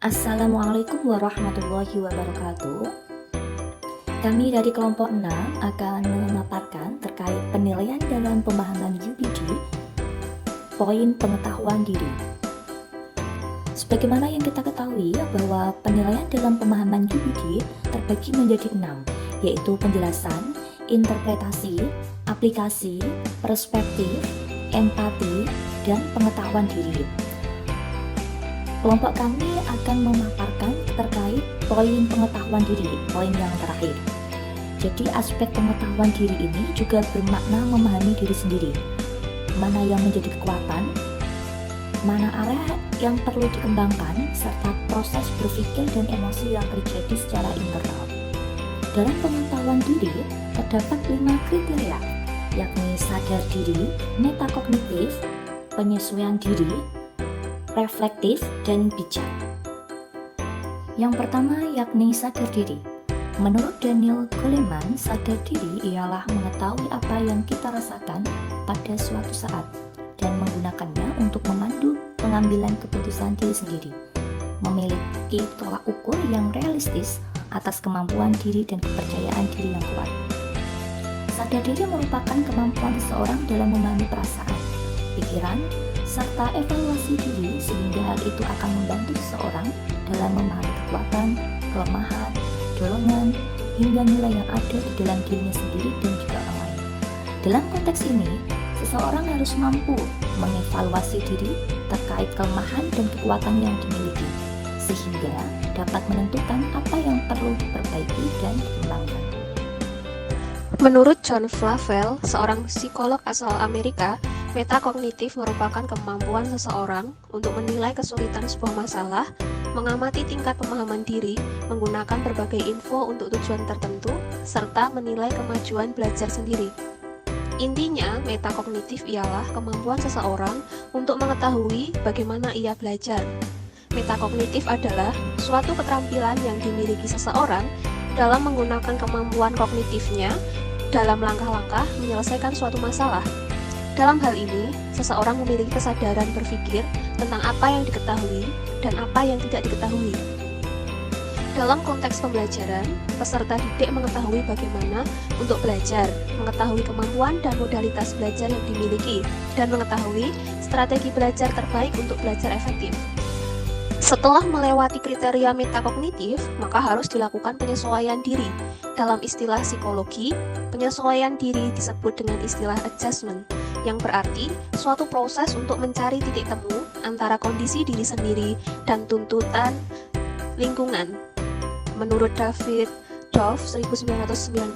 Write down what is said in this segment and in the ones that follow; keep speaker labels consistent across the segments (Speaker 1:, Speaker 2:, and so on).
Speaker 1: Assalamualaikum warahmatullahi wabarakatuh. Kami dari kelompok 6 akan memaparkan terkait penilaian dalam pemahaman UPD, poin pengetahuan diri. Sebagaimana yang kita ketahui bahwa penilaian dalam pemahaman UPD terbagi menjadi 6, yaitu penjelasan, interpretasi, aplikasi, perspektif, empati, dan pengetahuan diri. Kelompok kami akan memaparkan terkait poin pengetahuan diri, poin yang terakhir. Jadi aspek pengetahuan diri ini juga bermakna memahami diri sendiri. Mana yang menjadi kekuatan, mana area yang perlu dikembangkan, serta proses berpikir dan emosi yang terjadi secara internal. Dalam pengetahuan diri, terdapat 5 kriteria, yakni sadar diri, metakognitif, penyesuaian diri, reflektif, dan bijak. Yang pertama yakni sadar diri. Menurut Daniel Goleman, sadar diri ialah mengetahui apa yang kita rasakan pada suatu saat dan menggunakannya untuk memandu pengambilan keputusan diri sendiri. Memiliki tolak ukur yang realistis atas kemampuan diri dan kepercayaan diri yang kuat. Sadar diri merupakan kemampuan seseorang dalam memahami perasaan, pikiran, serta evaluasi diri, sehingga hal itu akan membantu seseorang dalam memahami kekuatan, kelemahan, dorongan, hingga nilai yang ada di dalam dirinya sendiri dan juga orang lain. Dalam konteks ini, seseorang harus mampu mengevaluasi diri terkait kelemahan dan kekuatan yang dimiliki, sehingga dapat menentukan apa yang perlu diperbaiki dan dikembangkan.
Speaker 2: Menurut John Flavel, seorang psikolog asal Amerika, metakognitif merupakan kemampuan seseorang untuk menilai kesulitan sebuah masalah, mengamati tingkat pemahaman diri, menggunakan berbagai info untuk tujuan tertentu, serta menilai kemajuan belajar sendiri. Intinya, metakognitif ialah kemampuan seseorang untuk mengetahui bagaimana ia belajar. Metakognitif adalah suatu keterampilan yang dimiliki seseorang dalam menggunakan kemampuan kognitifnya dalam langkah-langkah menyelesaikan suatu masalah. Dalam hal ini, seseorang memiliki kesadaran berpikir tentang apa yang diketahui dan apa yang tidak diketahui. Dalam konteks pembelajaran, peserta didik mengetahui bagaimana untuk belajar, mengetahui kemampuan dan modalitas belajar yang dimiliki, dan mengetahui strategi belajar terbaik untuk belajar efektif. Setelah melewati kriteria metakognitif, maka harus dilakukan penyesuaian diri. Dalam istilah psikologi, penyesuaian diri disebut dengan istilah adjustment, yang berarti suatu proses untuk mencari titik temu antara kondisi diri sendiri dan tuntutan lingkungan. Menurut David Dove 1991,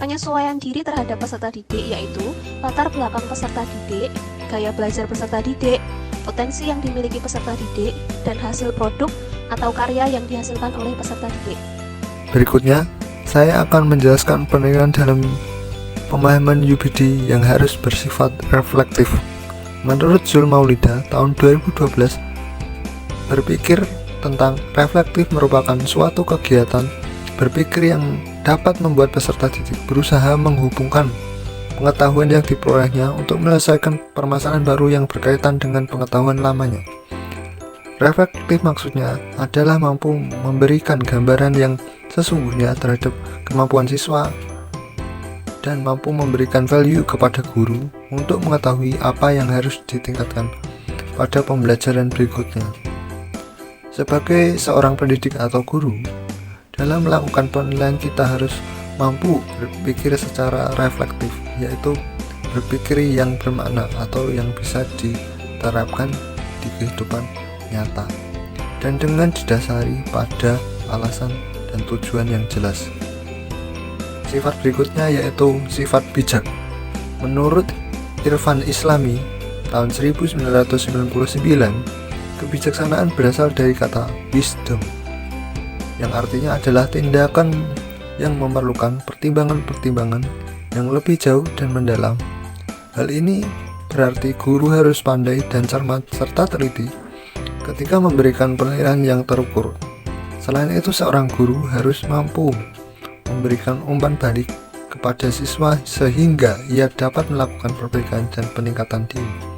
Speaker 2: penyesuaian diri terhadap peserta didik yaitu latar belakang peserta didik, gaya belajar peserta didik, potensi yang dimiliki peserta didik, dan hasil produk atau karya yang dihasilkan oleh peserta didik.
Speaker 3: Berikutnya, saya akan menjelaskan penilaian dalam pemahaman UPD yang harus bersifat reflektif. Menurut Zul Maulida tahun 2012, berpikir tentang reflektif merupakan suatu kegiatan berpikir yang dapat membuat peserta didik berusaha menghubungkan pengetahuan yang diperolehnya untuk menyelesaikan permasalahan baru yang berkaitan dengan pengetahuan lamanya. Reflektif maksudnya adalah mampu memberikan gambaran yang sesungguhnya terhadap kemampuan siswa dan mampu memberikan value kepada guru untuk mengetahui apa yang harus ditingkatkan pada pembelajaran berikutnya. Sebagai seorang pendidik atau guru, dalam melakukan penilaian kita harus mampu berpikir secara reflektif, yaitu berpikir yang bermakna atau yang bisa diterapkan di kehidupan nyata, dan dengan didasari pada alasan dan tujuan yang jelas. Sifat berikutnya yaitu sifat bijak. Menurut Irfan Islami tahun 1999, kebijaksanaan berasal dari kata wisdom, yang artinya adalah tindakan yang memerlukan pertimbangan-pertimbangan yang lebih jauh dan mendalam. Hal ini berarti guru harus pandai dan cermat serta teliti ketika memberikan penilaian yang terukur. Selain itu, seorang guru harus mampu memberikan umpan balik kepada siswa sehingga ia dapat melakukan perbaikan dan peningkatan diri.